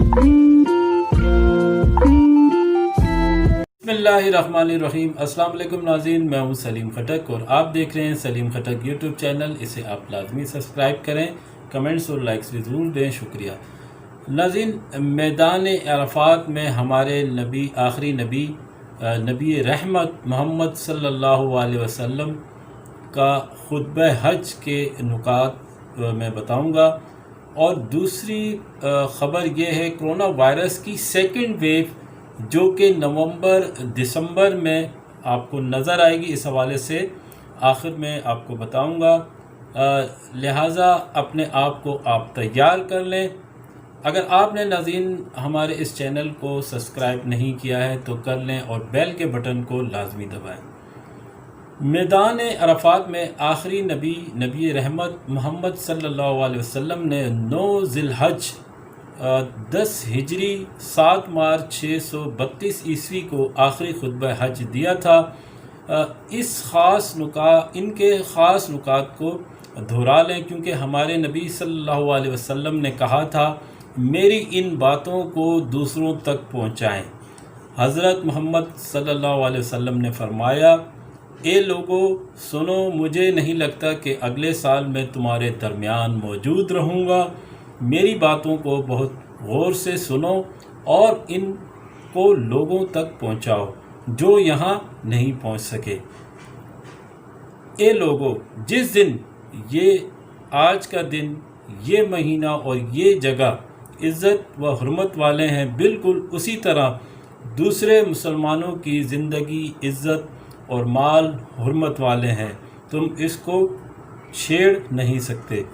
बिस्मिल्लाहिर्रहमानिर्रहीम। अस्सलाम वालेकुम नाज़रीन, मैं हूं सलीम खटक और आप देख रहे हैं सलीम खटक यूट्यूब चैनल। इसे आप लाजमी सब्सक्राइब करें, कमेंट्स और लाइक्स भी ज़रूर दें, शुक्रिया। नाज़रीन, मैदान अरफात में हमारे नबी, आखिरी नबी रहमत मोहम्मद सल्लल्लाहु अलैहि वसल्लम का खुतबा हज के नुकात मैं बताऊंगा। और दूसरी ख़बर यह है कोरोना वायरस की सेकंड वेव जो कि नवंबर दिसंबर में आपको नज़र आएगी, इस हवाले से आखिर में आपको बताऊंगा। लिहाजा अपने आप को आप तैयार कर लें। अगर आपने नाज़रीन हमारे इस चैनल को सब्सक्राइब नहीं किया है तो कर लें और बेल के बटन को लाजमी दबाएं। मैदान अरफात में आखिरी नबी रहमत मोहम्मद सल्लल्लाहु अलैहि वसल्लम ने 9 ज़िलहज 10 हिजरी 7 मार्च 632 ईस्वी को आखिरी खुतबा हज दिया था। इनके ख़ास नुकात को दोहरा लें, क्योंकि हमारे नबी सल्लल्लाहु अलैहि वसल्लम ने कहा था, मेरी इन बातों को दूसरों तक पहुँचाएँ। हज़रत मोहम्मद सल्लल्लाहु अलैहि वसल्लम ने फरमाया, ए लोगों सुनो, मुझे नहीं लगता कि अगले साल मैं तुम्हारे दरमियान मौजूद रहूँगा। मेरी बातों को बहुत गौर से सुनो और इनको लोगों तक पहुँचाओ जो यहाँ नहीं पहुँच सके। ए लोगों, जिस दिन ये आज का दिन, ये महीना और ये जगह इज़्ज़त व हुर्मत वाले हैं, बिल्कुल उसी तरह दूसरे मुसलमानों की ज़िंदगी, इज़्ज़त और माल हुर्मत वाले हैं। तुम इसको छेड़ नहीं सकते।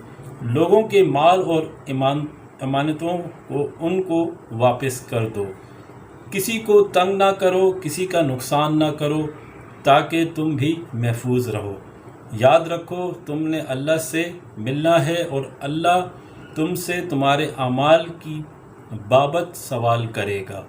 लोगों के माल और अमानतों को उनको वापस कर दो। किसी को तंग ना करो, किसी का नुकसान ना करो, ताकि तुम भी महफूज रहो। याद रखो, तुमने अल्लाह से मिलना है और अल्लाह तुमसे तुम्हारे अमाल की बाबत सवाल करेगा।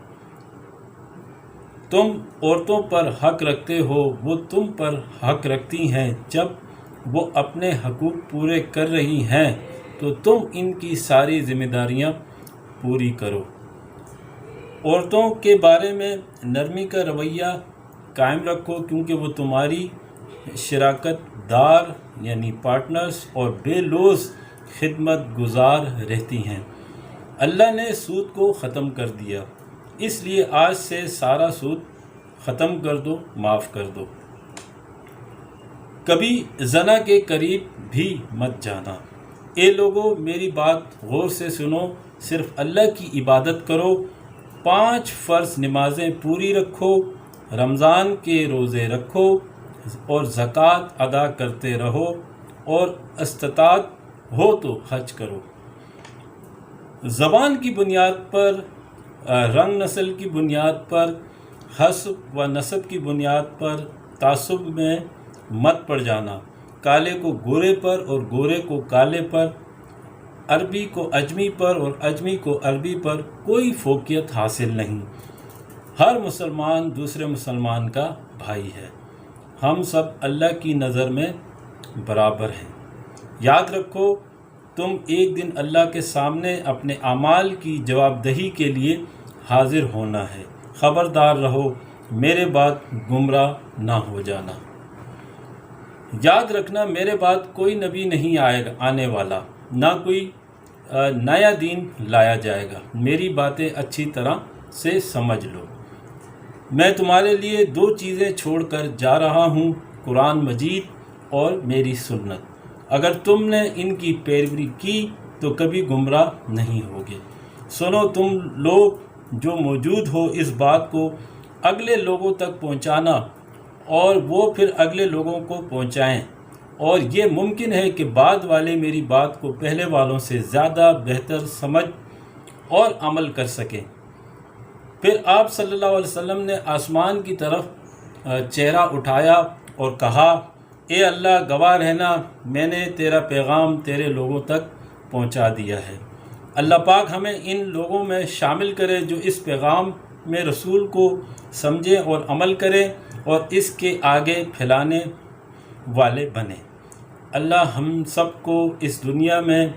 तुम औरतों पर हक रखते हो, वो तुम पर हक रखती हैं। जब वो अपने हकूक़ पूरे कर रही हैं तो तुम इनकी सारी ज़िम्मेदारियां पूरी करो। औरतों के बारे में नरमी का रवैया कायम रखो, क्योंकि वो तुम्हारी शराकत दार यानी पार्टनर्स और बेलौस खिदमत गुजार रहती हैं। अल्लाह ने सूद को ख़त्म कर दिया, इसलिए आज से सारा सूद ख़त्म कर दो, माफ़ कर दो। कभी ज़ना के करीब भी मत जाना। ए लोगों, मेरी बात गौर से सुनो, सिर्फ़ अल्लाह की इबादत करो, 5 फ़र्ज़ नमाज़ें पूरी रखो, रमज़ान के रोज़े रखो और ज़कात अदा करते रहो, और इस्तिताअत हो तो हज करो। ज़बान की बुनियाद पर, रंग नस्ल की बुनियाद पर, हस्ब व नस्ब की बुनियाद पर तासुब में मत पड़ जाना। काले को गोरे पर और गोरे को काले पर, अरबी को अजमी पर और अजमी को अरबी पर कोई फोकियत हासिल नहीं। हर मुसलमान दूसरे मुसलमान का भाई है। हम सब अल्लाह की नज़र में बराबर हैं। याद रखो, तुम एक दिन अल्लाह के सामने अपने अमाल की जवाबदही के लिए हाजिर होना है। ख़बरदार रहो, मेरे बाद गुमराह ना हो जाना। याद रखना, मेरे बाद कोई नबी नहीं आने वाला, ना कोई नया दीन लाया जाएगा। मेरी बातें अच्छी तरह से समझ लो। मैं तुम्हारे लिए 2 चीज़ें छोड़कर जा रहा हूँ, कुरान मजीद और मेरी सुन्नत। अगर तुमने इनकी पैरवी की तो कभी गुमराह नहीं होगे। सुनो, तुम लोग जो मौजूद हो, इस बात को अगले लोगों तक पहुंचाना और वो फिर अगले लोगों को पहुंचाएं, और ये मुमकिन है कि बाद वाले मेरी बात को पहले वालों से ज़्यादा बेहतर समझ और अमल कर सकें। फिर आप सल्लल्लाहु अलैहि वसल्लम ने आसमान की तरफ चेहरा उठाया और कहा, ए अल्लाह, गवाह रहना, मैंने तेरा पैगाम तेरे लोगों तक पहुंचा दिया है। अल्लाह पाक हमें इन लोगों में शामिल करे जो इस पैगाम में रसूल को समझें और अमल करें और इसके आगे फैलाने वाले बने। अल्लाह हम सब को इस दुनिया में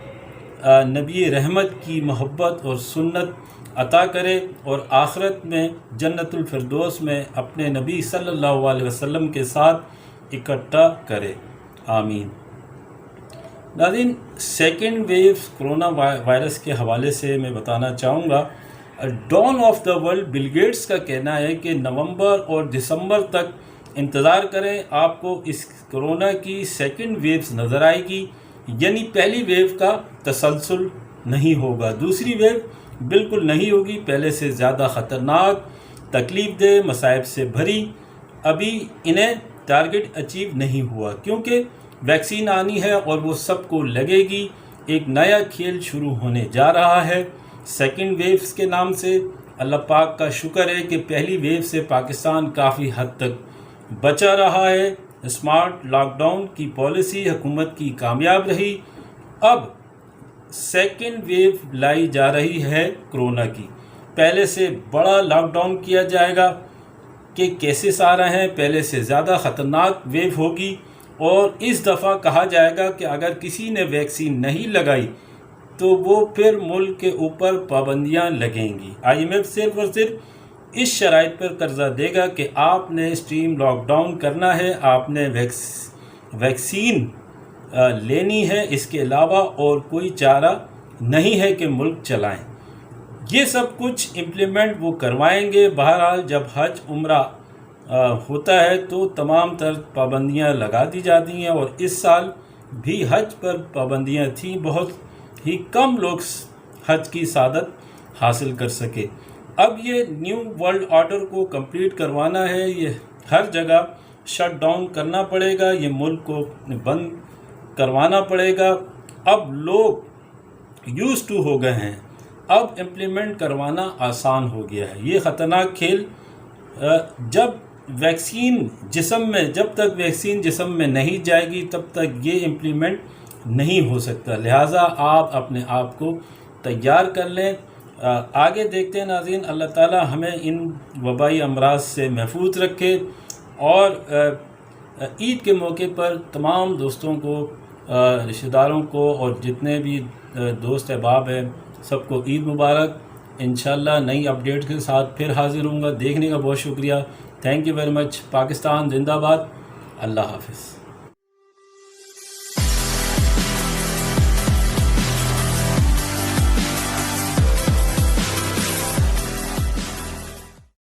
نبی رحمت کی محبت اور سنت عطا کرے اور آخرت میں جنت الفردوس میں اپنے نبی صلی اللہ علیہ وسلم کے ساتھ اکٹھا کرے، آمین۔ ناظرین، سیکنڈ ویو کرونا وائرس کے حوالے سے میں بتانا چاہوں گا، don of the world Bill Gates کا کہنا ہے کہ نومبر اور دسمبر تک انتظار کریں، آپ کو اس کرونا کی سیکنڈ ویوز نظر آئے گی، یعنی پہلی ویو کا تسلسل نہیں ہوگا، دوسری ویو بالکل نہیں ہوگی، پہلے سے زیادہ خطرناک، تکلیف دہ، مصائب سے بھری۔ ابھی انہیں ٹارگٹ اچیو نہیں ہوا کیونکہ ویکسین آنی ہے اور وہ سب کو لگے گی۔ ایک نیا کھیل شروع ہونے جا رہا ہے سیکنڈ ویوز کے نام سے۔ اللہ پاک کا شکر ہے کہ پہلی ویو سے پاکستان کافی حد تک بچا رہا ہے، اسمارٹ لاک ڈاؤن کی پالیسی حکومت کی کامیاب رہی۔ اب سیکنڈ ویو لائی جا رہی ہے کرونا کی، پہلے سے بڑا لاک ڈاؤن کیا جائے گا کہ کیسز آ رہے ہیں، پہلے سے زیادہ خطرناک ویو ہوگی، اور اس دفعہ کہا جائے گا کہ اگر کسی نے ویکسین نہیں لگائی تو وہ پھر ملک کے اوپر پابندیاں لگیں گی۔ IMF صرف اور صرف اس شرائط پر قرضہ دے گا کہ آپ نے اسٹریم لاک ڈاؤن کرنا ہے، آپ نے ویکسین لینی ہے، اس کے علاوہ اور کوئی چارہ نہیں ہے کہ ملک چلائیں۔ یہ سب کچھ امپلیمنٹ وہ کروائیں گے۔ بہرحال جب حج عمرہ ہوتا ہے تو تمام تر پابندیاں لگا دی جاتی ہیں، اور اس سال بھی حج پر پابندیاں تھیں، بہت ہی کم لوگ حج کی سعادت حاصل کر سکے۔ اب یہ نیو ورلڈ آرڈر کو کمپلیٹ کروانا ہے، یہ ہر جگہ شٹ ڈاؤن کرنا پڑے گا، یہ ملک کو بند کروانا پڑے گا۔ اب لوگ یوز ٹو ہو گئے ہیں، اب امپلیمنٹ کروانا آسان ہو گیا ہے۔ یہ خطرناک کھیل جب تک ویکسین جسم میں نہیں جائے گی تب تک یہ امپلیمنٹ نہیں ہو سکتا، لہٰذا آپ اپنے آپ کو تیار کر لیں۔ آگے دیکھتے ہیں ناظرین، اللہ تعالی ہمیں ان وبائی امراض سے محفوظ رکھے، اور عید کے موقع پر تمام دوستوں کو، رشتہ داروں کو، اور جتنے بھی دوست احباب ہیں سب کو عید مبارک۔ انشاءاللہ نئی اپڈیٹ کے ساتھ پھر حاضر ہوں گا۔ دیکھنے کا بہت شکریہ، thank you very much. Pakistan زندہ باد، اللہ حافظ۔